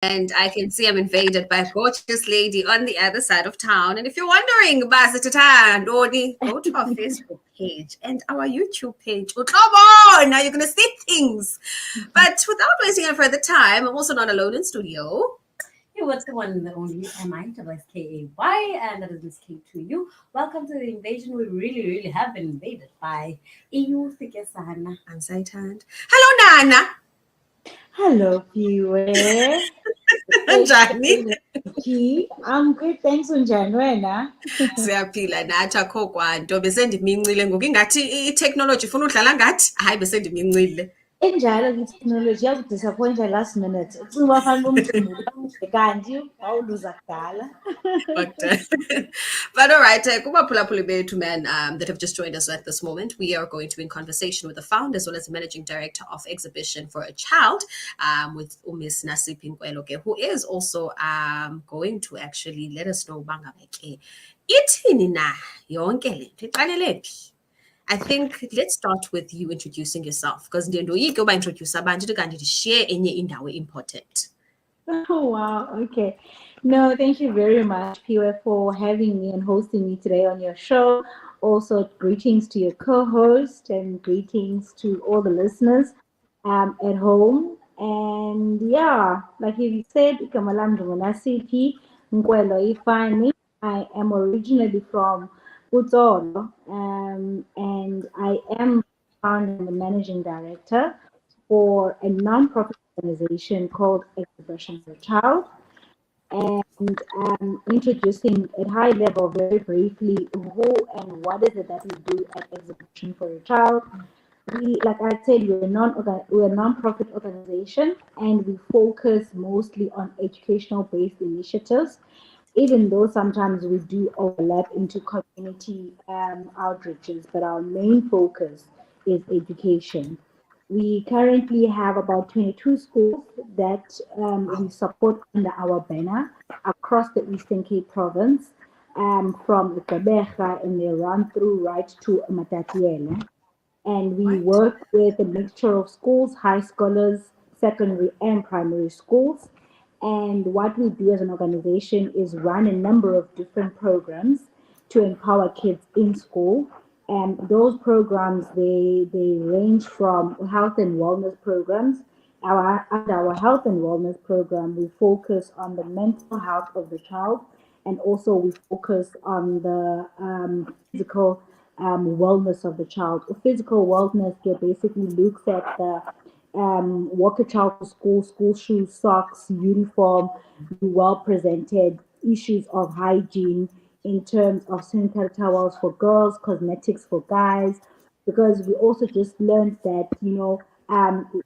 And I can see I'm invaded by a gorgeous lady on the other side of town. And if you're wondering, Doni, go to our Facebook page and our YouTube page. Oh, come on! Now you're going to see things. But without wasting any further time, I'm also not alone in studio. Hey, what's the one and the only MIKAY, and that is Miss K to you. Welcome to the invasion. We really have been invaded by EU Fikesana. I'm Saitan. Hello, Nana. Hello, Piwe. Njani? I'm good, thanks, Unjani wena. Siyaphila nathi akho kwanto besendimincile ngoku ingathi i-technology ifuna udlala ngathi hayi besendimincile. Enjalo i-technology yakudisappointa last minute. Ucinga uba fanele umgcine kanti wawuluza kudala. But all right, kubaphulaphuli bethu, man, that have just joined us at this moment. We are going to be in conversation with the founder as well as the managing director of Exhibition for a Child, with Miss NASIPHI, who is also going to actually let us know bangabeke ithini na yonke le nto iqalele phi. I think let's start with you introducing yourself because ndiyendoyike uba introduce abantu ithi kanti ndishiye enye indawo important. Oh, wow. Okay. No, thank you very much, Piwe, for having me and hosting me today on your show. Also, greetings to your co-host and greetings to all the listeners at home. And yeah, like you said, Ikamalam NASIPHI, KWELO ifani. I am originally from Utsolo, and I am founder and the managing director for a non-profit organization called Exhibition for a Child. And introducing at high level very briefly who and what is it that we do at Exhibition for a Child. We, like I said, we're a non-profit organization and we focus mostly on educational-based initiatives, even though sometimes we do overlap into community outreaches, but our main focus is education. We currently have about 22 schools that we support under our banner across the Eastern Cape province, from Gqeberha and they run through right to Matatiele. And we work with a mixture of schools, high scholars, secondary and primary schools. And what we do as an organization is run a number of different programs to empower kids in school. And those programs, they range from health and wellness programs. Under our health and wellness program, we focus on the mental health of the child, and also we focus on the physical wellness of the child. Physical wellness basically looks at the walk a child to school, school shoes, socks, uniform, be well presented, issues of hygiene in terms of sanitary towels for girls, cosmetics for guys, because we also just learned that,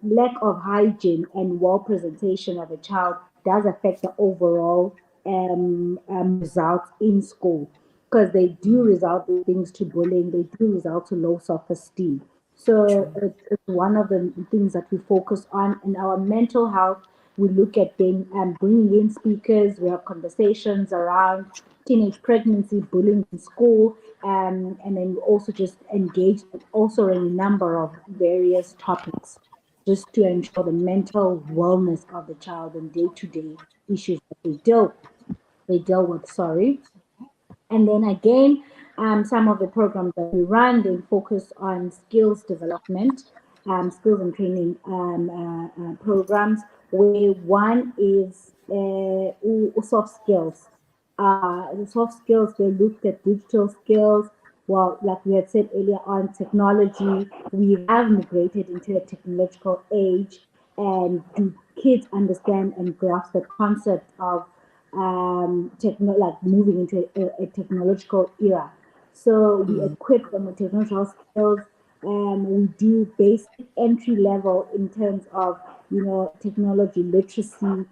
lack of hygiene and well presentation of a child does affect the overall results in school because they do result in things to bullying, they do result to low self-esteem. So it's one of the things that we focus on in our mental health. We look at bringing in speakers. We have conversations around teenage pregnancy, bullying in school, and then we also just engage also in a number of various topics just to ensure the mental wellness of the child and day-to-day issues that they deal with. Sorry. And then again, some of the programs that we run, they focus on skills development, skills and training programs, where one is soft skills. The soft skills, they looked at digital skills. Well, like we had said earlier on, technology, we have migrated into a technological age. And do kids understand and grasp the concept of like moving into a technological era? So we equip them with technological skills, and we do basic entry level in terms of technology literacy,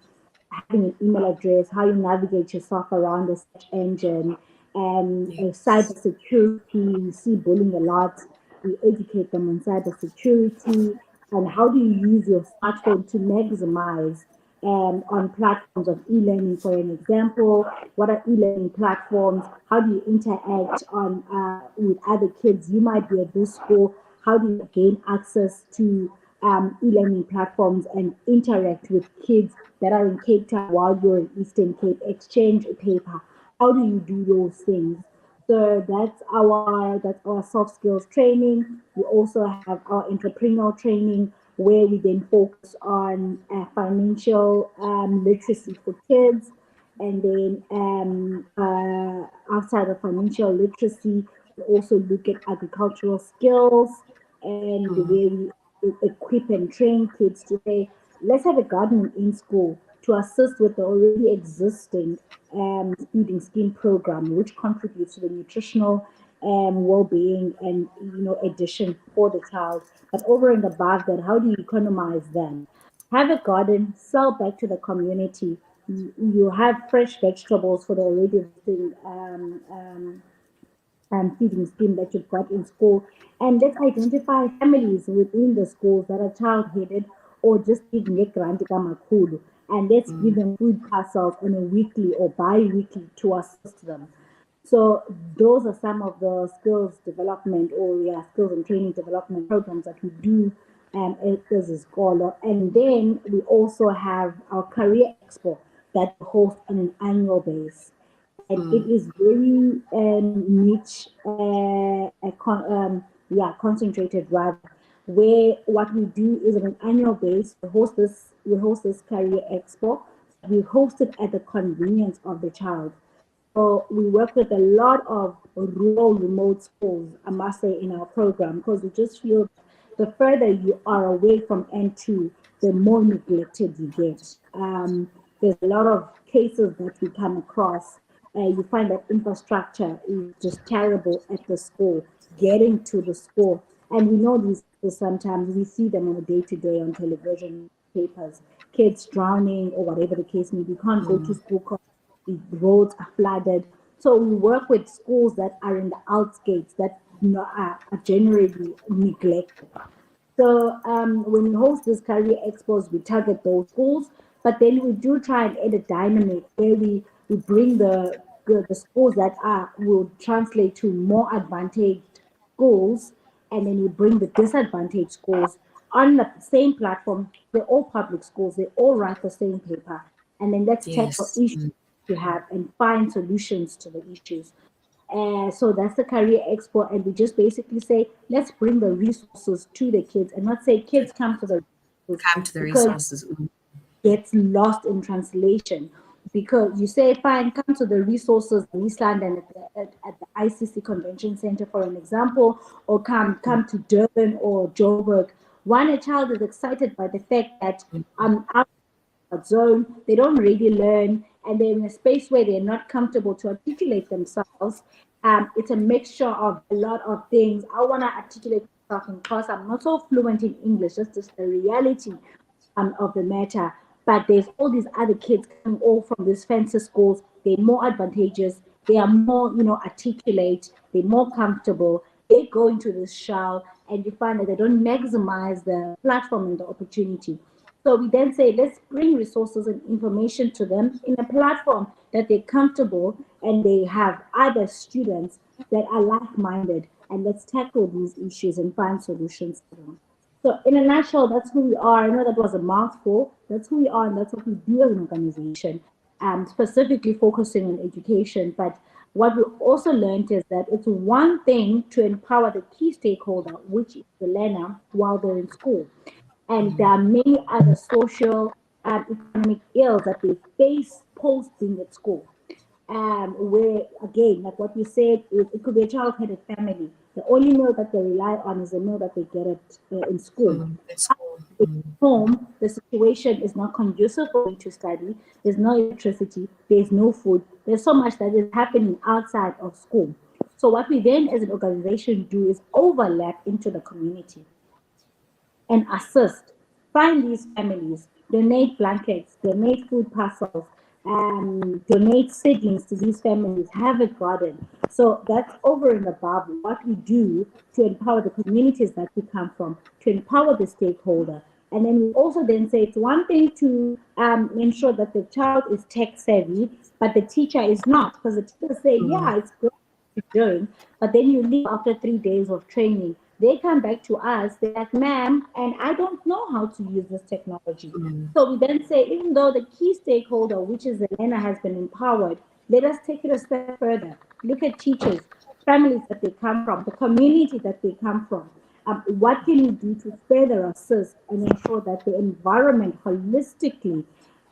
having an email address, how you navigate yourself around the search engine, and cyber security. We see bullying a lot. We educate them on cyber security and how do you use your smartphone to maximize on platforms of e-learning. For an example, what are e-learning platforms? How do you interact with other kids? You might be at this school. How do you gain access to e-learning platforms and interact with kids that are in Cape Town while you're in Eastern Cape, exchange paper. How do you do those things? So that's our soft skills training. We also have our entrepreneurial training where we then focus on financial literacy for kids, and then outside of financial literacy, we also look at agricultural skills and the way we equip and train kids to say, let's have a garden in school to assist with the already existing feeding scheme program, which contributes to the nutritional well-being and addition for the child. But over and above that, how do you economize them? Have a garden, sell back to the community. You have fresh vegetables for the already existing feeding scheme that you've got in school. And let's identify families within the schools that are child headed or just giving a grant makulu. And let's give them food parcels on a weekly or bi-weekly to assist them. So those are some of the skills development or skills and training development programs that we do as a scholar. And then we also have our career expo that we host on an annual basis. And it is very niche, concentrated rather, where what we do is on an annual basis, we host this career expo. We host it at the convenience of the child. So we work with a lot of rural remote schools, I must say, in our program, because we just feel the further you are away from N2, the more neglected you get. There's a lot of cases that we come across. You find that infrastructure is just terrible at the school, getting to the school. And we know these sometimes, we see them on a day-to-day on television, papers, kids drowning or whatever the case may be, can't go to school because the roads are flooded. So we work with schools that are in the outskirts that are generally neglected. So when we host these career expos, we target those schools, but then we do try and add a dynamic where we bring the schools that will translate to more advantaged schools, and then we bring the disadvantaged schools on the same platform. They're all public schools. They all write the same paper, and then let's tackle Yes. issues you have and find solutions to the issues. So that's the career expo, and we just basically say, let's bring the resources to the kids and not say kids come to the resources, Come to the because resources. it gets lost in translation. Because you say, fine, come to the resources in East London at the ICC Convention Center, for an example, or come to Durban or Joburg. One, a child is excited by the fact that I'm out zone, they don't really learn, and they're in a space where they're not comfortable to articulate themselves. It's a mixture of a lot of things. I want to articulate myself because I'm not so fluent in English, that's just the reality of the matter. But there's all these other kids coming all from these fancy schools. They're more advantageous. They are more, articulate. They're more comfortable. They go into this shell, and you find that they don't maximize the platform and the opportunity. So we then say, let's bring resources and information to them in a platform that they're comfortable and they have other students that are like-minded, and let's tackle these issues and find solutions to them. So in a nutshell, that's who we are. I know that was a mouthful. That's who we are, and that's what we do as an organization, specifically focusing on education. But what we also learned is that it's one thing to empower the key stakeholder, which is the learner, while they're in school. And there are many other social and economic ills that they face post being at school. Where, again, like what you said, it could be a child-headed family. The only meal that they rely on is the meal that they get in school. It's cool. At home, the situation is not conducive for you to study. There's no electricity. There's no food. There's so much that is happening outside of school. So what we then as an organization do is overlap into the community and assist. Find these families, donate blankets, donate food parcels, donate seedlings to these families, have a garden. So that's over and above what we do to empower the communities that we come from, to empower the stakeholder. And then we also then say it's one thing to ensure that the child is tech savvy, but the teacher is not, because the teacher say, yeah, it's good what you're doing, but then you leave after 3 days of training. They come back to us, they're like, ma'am, and I don't know how to use this technology. Mm. So we then say, even though the key stakeholder, which is the learner, has been empowered, let us take it a step further. Look at teachers, families that they come from, the community that they come from. What can we do to further assist and ensure that the environment holistically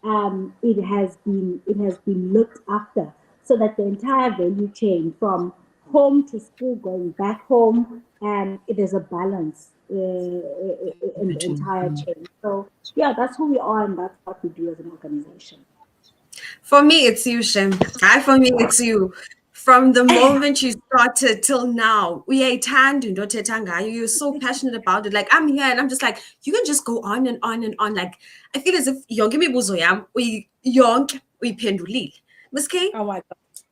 it has been looked after, so that the entire value chain from home to school, going back home, and it is a balance in the Between. entire chain. So yeah, that's who we are, and that's what we do as an organization. For me, it's you, Shem. For me, it's you. From the moment you started till now, you're so passionate about it. Like, I'm here and I'm just like, you can just go on and on and on. Like, I feel as if yonke imibuzo yam yonke uyiphendulile. Miss K? Oh my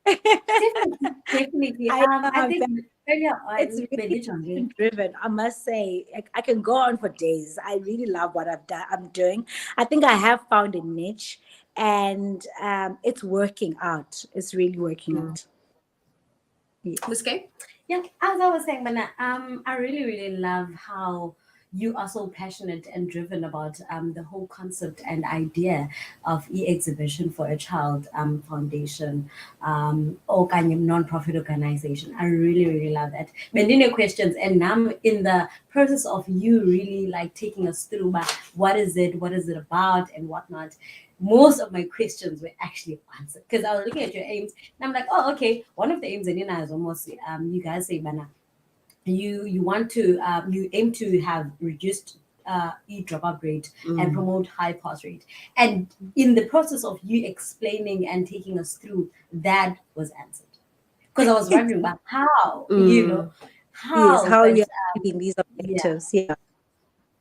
Definitely, definitely. I I love that. think earlier It's on, really driven. I must say, I can go on for days. I really love what I'm doing. I think I have found a niche, and it's working out. It's really working Mm. out. Yeah. Miss K? yeah, as I was saying, Bana, I really, really love how you are so passionate and driven about the whole concept and idea of e-exhibition for a child foundation or kind of non-profit organization. I really, really love that. Many questions, and now in the process of you really like taking us through, but what is it about, and whatnot. Most of my questions were actually answered because I was looking at your aims and I'm like, oh, okay. One of the aims in Nina is almost you guys say, Bana, you want to you aim to have reduced e-dropout rate and Mm. promote high pass rate. And in the process of you explaining and taking us through, that was answered. Because I was wondering about how, Mm. Yes, how, how but you're achieving these yeah, objectives. Yeah.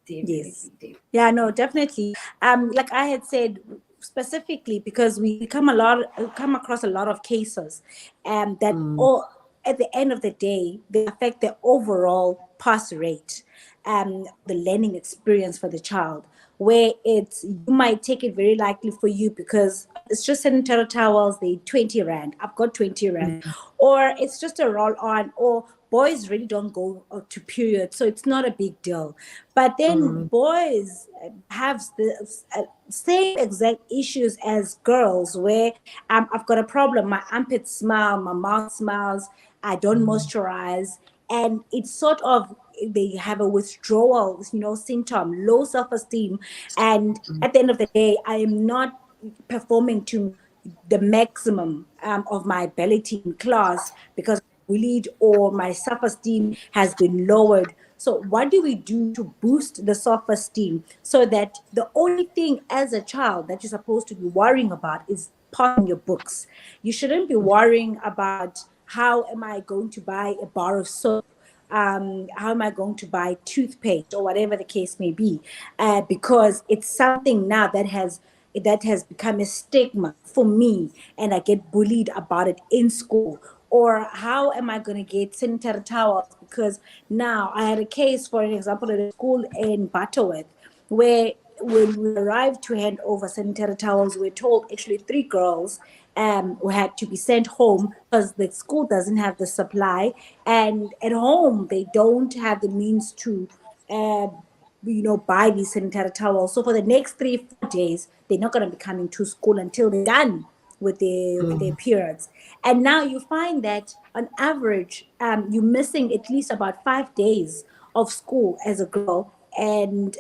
Yes. definitely. Yeah, no, definitely. Like I had said, specifically because we come across a lot of cases, that Mm. all at the end of the day they affect the overall pass rate, the learning experience for the child. Where it's you might take it very likely for you because it's just sanitary towels, they 20 rand. I've got 20 rand, or it's just a roll on, or boys really don't go to period, so it's not a big deal. But then Mm. boys have the same exact issues as girls, where I've got a problem. My armpits smell, my mouth smells, I don't moisturize, and it's sort of they have a withdrawal, symptom, low self-esteem, and at the end of the day, I am not performing to the maximum of my ability in class because bullied or my self-esteem has been lowered. So what do we do to boost the self-esteem so that the only thing as a child that you're supposed to be worrying about is passing your books? You shouldn't be worrying about how am I going to buy a bar of soap, how am I going to buy toothpaste or whatever the case may be, because it's something now that has become a stigma for me, and I get bullied about it in school. Or how am I going to get sanitary towels? Because now I had a case, for an example, at a school in Butterworth, where when we arrived to hand over sanitary towels, we were told actually three girls who had to be sent home because the school doesn't have the supply, and at home they don't have the means to uh, buy these sanitary towels. So for the next 3-4 days, they're not going to be coming to school until they're done with their periods. And now you find that on average, you're missing at least about 5 days of school as a girl. And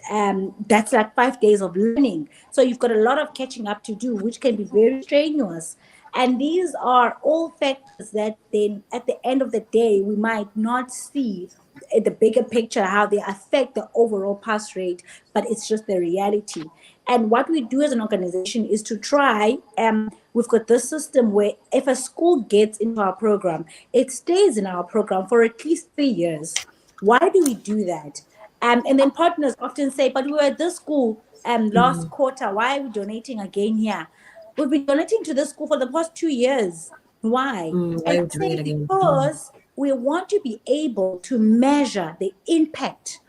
that's like 5 days of learning. So you've got a lot of catching up to do, which can be very strenuous. And these are all factors that then at the end of the day, we might not see the bigger picture, how they affect the overall pass rate, but it's just the reality. And what we do as an organization is to try, we've got this system where if a school gets into our program, it stays in our program for at least 3 years. Why do we do that? And then partners often say, but we were at this school last quarter. Why are we donating again here? We've been donating to this school for the past 2 years. Why? Mm. Why And are I you doing say it again? because we want to be able to measure the impact,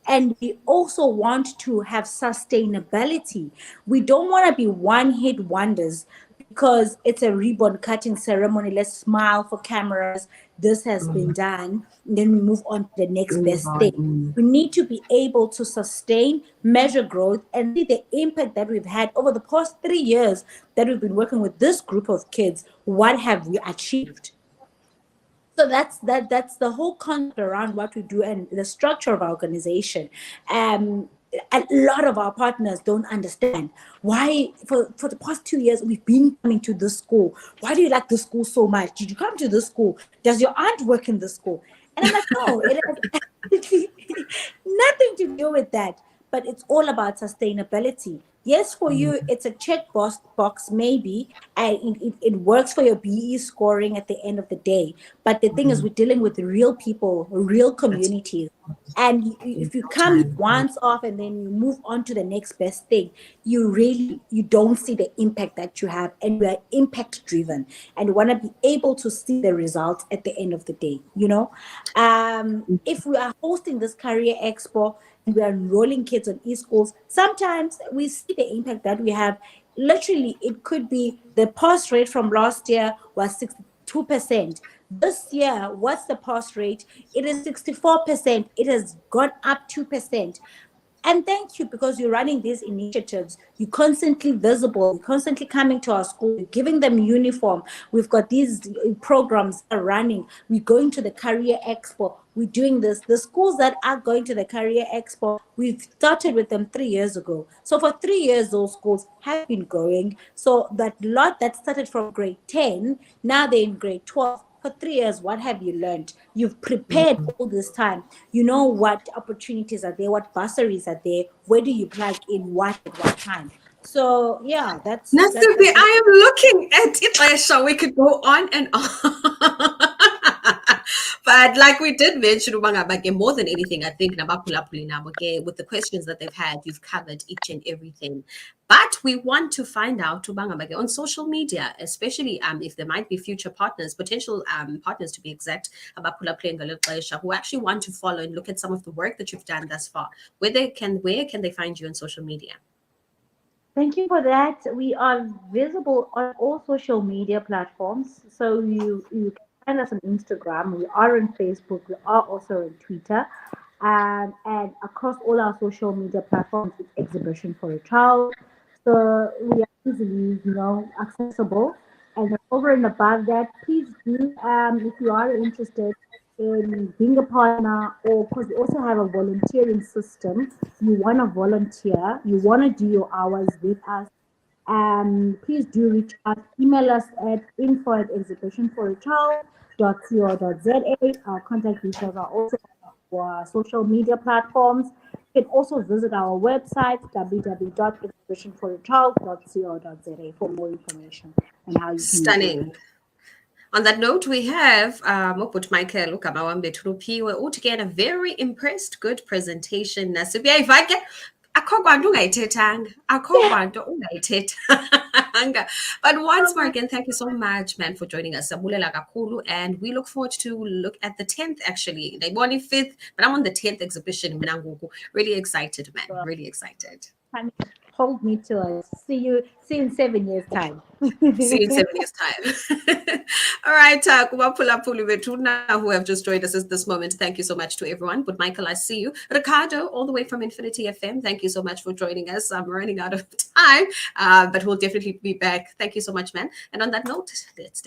and we also want to have sustainability. We don't want to be one hit wonders because it's a ribbon cutting ceremony. Let's smile for cameras. this has been done, and then we move on to the next best thing. We need to be able to sustain, measure growth, and see the impact that we've had over the past 3 years that we've been working with this group of kids. What have we achieved? So that's the whole concept around what we do and the structure of our organization. A lot of our partners don't understand why for the past 2 years we've been coming to this school. Why do you like the school so much? Did you come to this school? Does your aunt work in the school? And I'm like, no, it has absolutely nothing to do with that. But it's all about sustainability. Yes, for you, it's a check box maybe, and it works for your BE scoring at the end of the day. But the thing is, we're dealing with real people, real communities. And if you come once off and then you move on to the next best thing, you don't see the impact that you have, and we are impact driven, and you want to be able to see the results at the end of the day. If we are hosting this career expo and we are enrolling kids on e-schools, sometimes we see the impact that we have. Literally, it could be the pass rate from last year was 62%. This year, what's the pass rate? It is 64%. It has gone up 2%. And thank you, because you're running these initiatives. You're constantly visible, you're constantly coming to our school, you're giving them uniform. We've got these programs that are running. We're going to the Career Expo. We're doing this. The schools that are going to the Career Expo, we've started with them 3 years ago. So for 3 years, those schools have been going. So that lot that started from grade 10, now they're in grade 12. For 3 years, what have you learned? You've prepared all this time. You know what opportunities are there, what bursaries are there, where do you plug in what at what time. So yeah, that's NASIPHI, I am looking at it, Aisha. We could go on and on. But like we did mention, more than anything, I think with the questions that they've had, you've covered each and everything. But we want to find out on social media, especially if there might be future partners, potential partners to be exact, who actually want to follow and look at some of the work that you've done thus far. Where can they find you on social media? Thank you for that. We are visible on all social media platforms. So you can find us on Instagram. We are on Facebook. We are also on Twitter. And across all our social media platforms, it's Exhibition for a Child. So we are easily, accessible. And then over and above that, please do, if you are interested in being a partner, or because we also have a volunteering system, you want to volunteer, you want to do your hours with us, please do reach out. Email us at info@exhibitionforachild.co.za. Our contact details are also on our social media platforms. You can also visit our website, www.exhibitionforachild.co.za, for more information on how you can. Stunning. On that note, we have Moput Michael Ukamawambe Trupiwe again, a very impressed, good presentation. NASIPHI, akho kwanto ungayithethanga. But once more again, thank you so much, man, for joining us. Sabulela kakhulu, and we look forward to look at the 10th, actually. They won 5th, but I'm on the 10th exhibition. Really excited, man. Really excited. Hold me till I see you in 7 years' time. See you in 7 years' time. All right, who have just joined us at this moment. Thank you so much to everyone. But Michael, I see you. Ricardo, all the way from Infinity FM. Thank you so much for joining us. I'm running out of time, but we'll definitely be back. Thank you so much, man. And on that note, let's